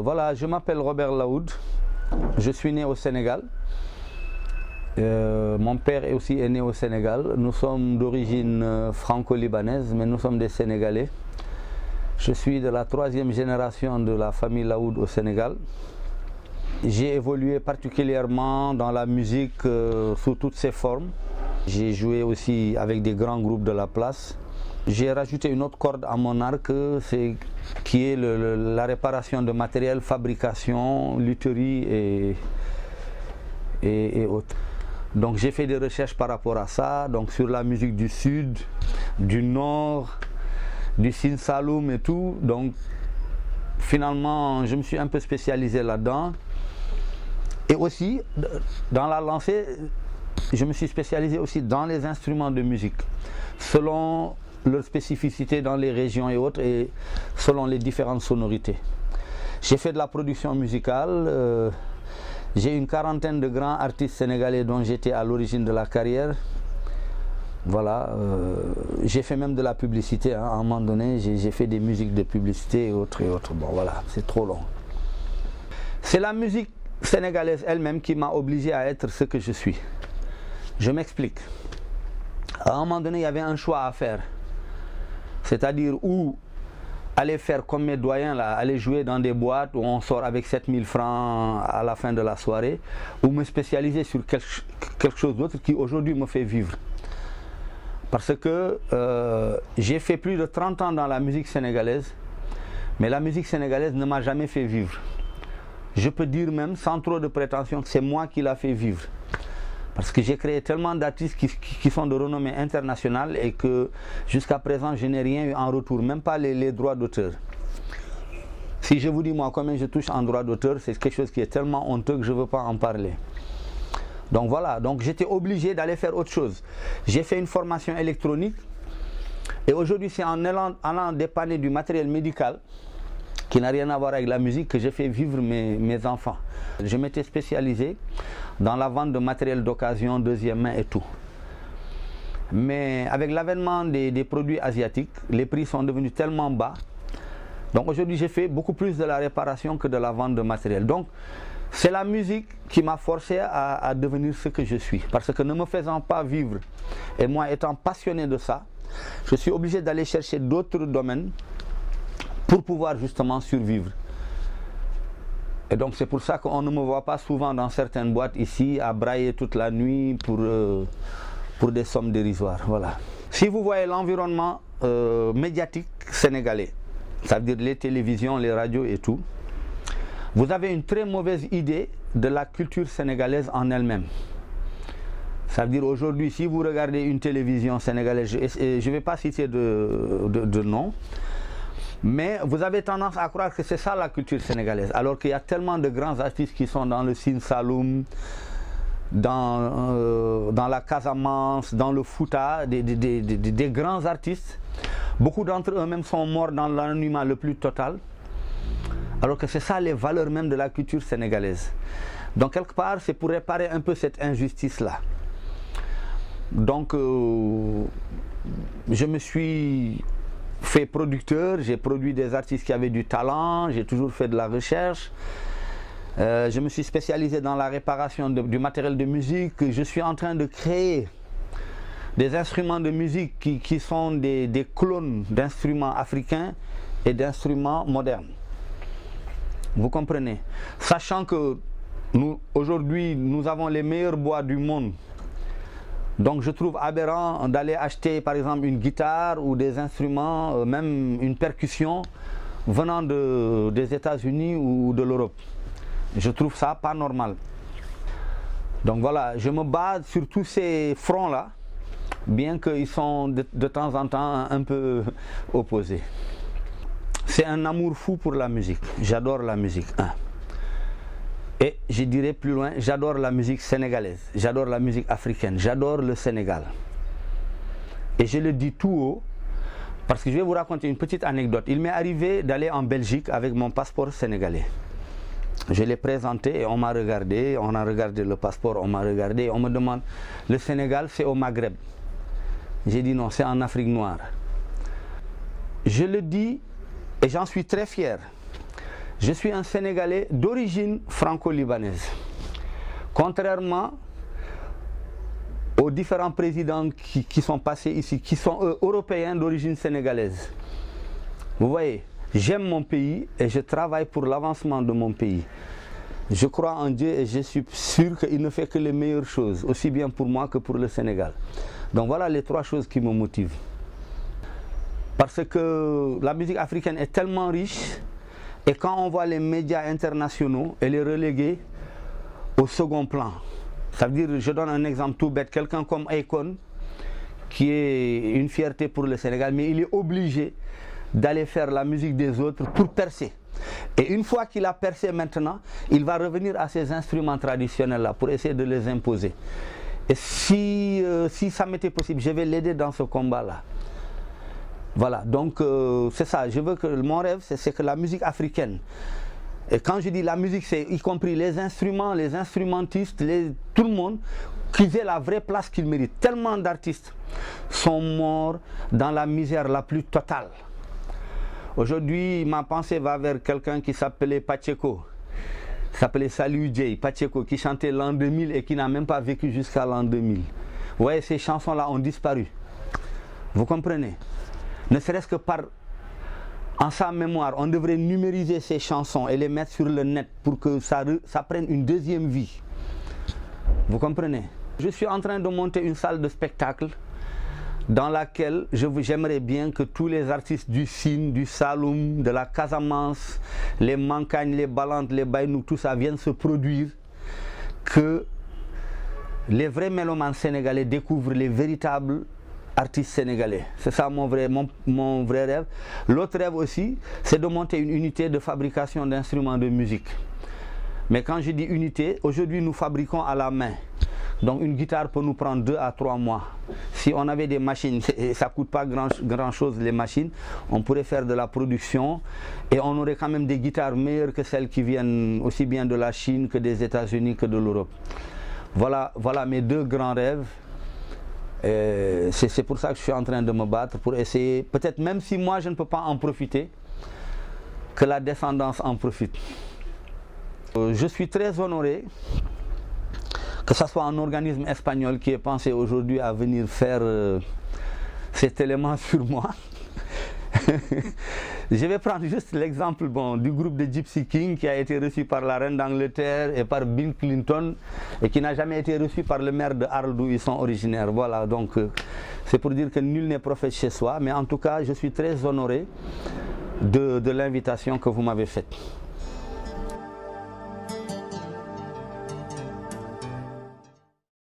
Voilà, je m'appelle Robert Laoud, je suis né au Sénégal. Mon père aussi est né au Sénégal. Nous sommes d'origine franco-libanaise, mais nous sommes des Sénégalais. Je suis de la 3e génération de la famille Laoud au Sénégal. J'ai évolué particulièrement dans la musique sous toutes ses formes. J'ai joué aussi avec des grands groupes de la place. J'ai rajouté une autre corde à mon arc, qui est la réparation de matériel, fabrication, lutherie et autres. Donc j'ai fait des recherches par rapport à ça, donc sur la musique du Sud, du Nord, du Sine Saloum et tout. Donc finalement, je me suis un peu spécialisé là-dedans. Et aussi, dans la lancée, je me suis spécialisé aussi dans les instruments de musique, selon leur spécificité dans les régions et autres, et selon les différentes sonorités. J'ai fait de la production musicale, j'ai une quarantaine de grands artistes sénégalais dont j'étais à l'origine de la carrière. Voilà, j'ai fait même de la publicité, hein. À un moment donné, j'ai fait des musiques de publicité et autres et autres. Bon voilà, c'est trop long. C'est la musique sénégalaise elle-même qui m'a obligé à être ce que je suis. Je m'explique. À un moment donné, il y avait un choix à faire. C'est-à-dire où aller faire comme mes doyens, là, aller jouer dans des boîtes où on sort avec 7000 francs à la fin de la soirée, ou me spécialiser sur quelque chose d'autre qui aujourd'hui me fait vivre. Parce que j'ai fait plus de 30 ans dans la musique sénégalaise, mais la musique sénégalaise ne m'a jamais fait vivre. Je peux dire même, sans trop de prétention, que c'est moi qui l'a fait vivre. Parce que j'ai créé tellement d'artistes qui sont de renommée internationale et que jusqu'à présent, je n'ai rien eu en retour, même pas les droits d'auteur. Si je vous dis moi combien je touche en droits d'auteur, c'est quelque chose qui est tellement honteux que je ne veux pas en parler. Donc voilà, donc j'étais obligé d'aller faire autre chose. J'ai fait une formation électronique et aujourd'hui c'est en allant dépanner du matériel médical qui n'a rien à voir avec la musique que j'ai fait vivre mes enfants. Je m'étais spécialisé dans la vente de matériel d'occasion, deuxième main et tout. Mais avec l'avènement des produits asiatiques, les prix sont devenus tellement bas. Donc aujourd'hui j'ai fait beaucoup plus de la réparation que de la vente de matériel. Donc c'est la musique qui m'a forcé à devenir ce que je suis. Parce que ne me faisant pas vivre, et moi étant passionné de ça, je suis obligé d'aller chercher d'autres domaines pour pouvoir justement survivre. Et donc c'est pour ça qu'on ne me voit pas souvent dans certaines boîtes ici à brailler toute la nuit pour des sommes dérisoires. Voilà. Si vous voyez l'environnement médiatique sénégalais, ça veut dire les télévisions, les radios et tout, vous avez une très mauvaise idée de la culture sénégalaise en elle-même. Ça veut dire aujourd'hui, si vous regardez une télévision sénégalaise, je ne vais pas citer de nom, mais vous avez tendance à croire que c'est ça la culture sénégalaise, alors qu'il y a tellement de grands artistes qui sont dans le Sine Saloum, dans la Casamance, dans le Fouta, des grands artistes. Beaucoup d'entre eux même sont morts dans l'anonymat le plus total, alors que c'est ça les valeurs même de la culture sénégalaise. Donc quelque part, c'est pour réparer un peu cette injustice-là. Donc je me suis fait producteur, j'ai produit des artistes qui avaient du talent, j'ai toujours fait de la recherche. Je me suis spécialisé dans la réparation du matériel de musique. Je suis en train de créer des instruments de musique qui sont des clones d'instruments africains et d'instruments modernes. Vous comprenez? Sachant que aujourd'hui, nous avons les meilleurs bois du monde. Donc je trouve aberrant d'aller acheter par exemple une guitare ou des instruments, même une percussion venant des États-Unis ou de l'Europe. Je trouve ça pas normal. Donc voilà, je me base sur tous ces fronts-là, bien qu'ils sont de temps en temps un peu opposés. C'est un amour fou pour la musique. J'adore la musique. Et je dirais plus loin, j'adore la musique sénégalaise, j'adore la musique africaine, j'adore le Sénégal. Et je le dis tout haut, parce que je vais vous raconter une petite anecdote. Il m'est arrivé d'aller en Belgique avec mon passeport sénégalais. Je l'ai présenté et on m'a regardé, on a regardé le passeport, on m'a regardé, et on me demande, le Sénégal c'est au Maghreb. J'ai dit non, c'est en Afrique noire. Je le dis et j'en suis très fier. Je suis un Sénégalais d'origine franco-libanaise. Contrairement aux différents présidents qui sont passés ici, qui sont européens d'origine sénégalaise. Vous voyez, j'aime mon pays et je travaille pour l'avancement de mon pays. Je crois en Dieu et je suis sûr qu'il ne fait que les meilleures choses, aussi bien pour moi que pour le Sénégal. Donc voilà les 3 choses qui me motivent. Parce que la musique africaine est tellement riche et quand on voit les médias internationaux, elle est reléguée au second plan. Ça veut dire, je donne un exemple tout bête, quelqu'un comme Akon, qui est une fierté pour le Sénégal, mais il est obligé d'aller faire la musique des autres pour percer. Et une fois qu'il a percé maintenant, il va revenir à ces instruments traditionnels-là pour essayer de les imposer. Et si ça m'était possible, je vais l'aider dans ce combat-là. Voilà, donc c'est ça, je veux que mon rêve, c'est que la musique africaine, et quand je dis la musique, c'est y compris les instruments, les instrumentistes, tout le monde, qu'ils aient la vraie place qu'ils méritent. Tellement d'artistes sont morts dans la misère la plus totale. Aujourd'hui, ma pensée va vers quelqu'un qui s'appelait Pacheco, qui s'appelait Saliou Djei, Pacheco, qui chantait l'an 2000 et qui n'a même pas vécu jusqu'à l'an 2000. Vous voyez, ces chansons-là ont disparu. Vous comprenez? Ne serait-ce que en sa mémoire, on devrait numériser ces chansons et les mettre sur le net pour que ça prenne une deuxième vie. Vous comprenez? Je suis en train de monter une salle de spectacle dans laquelle j'aimerais bien que tous les artistes du Sine, du Saloum, de la Casamance, les Mankagnes, les Balantes, les Baynou, tout ça viennent se produire, que les vrais mélomanes sénégalais découvrent les véritables artistes sénégalais. C'est ça mon vrai rêve. L'autre rêve aussi, c'est de monter une unité de fabrication d'instruments de musique. Mais quand je dis unité, aujourd'hui nous fabriquons à la main. Donc une guitare peut nous prendre 2 à 3 mois. Si on avait des machines, et ça ne coûte pas grand chose les machines, on pourrait faire de la production et on aurait quand même des guitares meilleures que celles qui viennent aussi bien de la Chine que des États-Unis que de l'Europe. Voilà mes 2 grands rêves. C'est pour ça que je suis en train de me battre pour essayer, peut-être même si moi je ne peux pas en profiter, que la descendance en profite. Je suis très honoré que ce soit un organisme espagnol qui ait pensé aujourd'hui à venir faire cet élément sur moi. Je vais prendre juste l'exemple du groupe de Gypsy King qui a été reçu par la reine d'Angleterre et par Bill Clinton et qui n'a jamais été reçu par le maire de Arles d'où ils sont originaires. Voilà, donc c'est pour dire que nul n'est prophète chez soi, mais en tout cas je suis très honoré de l'invitation que vous m'avez faite.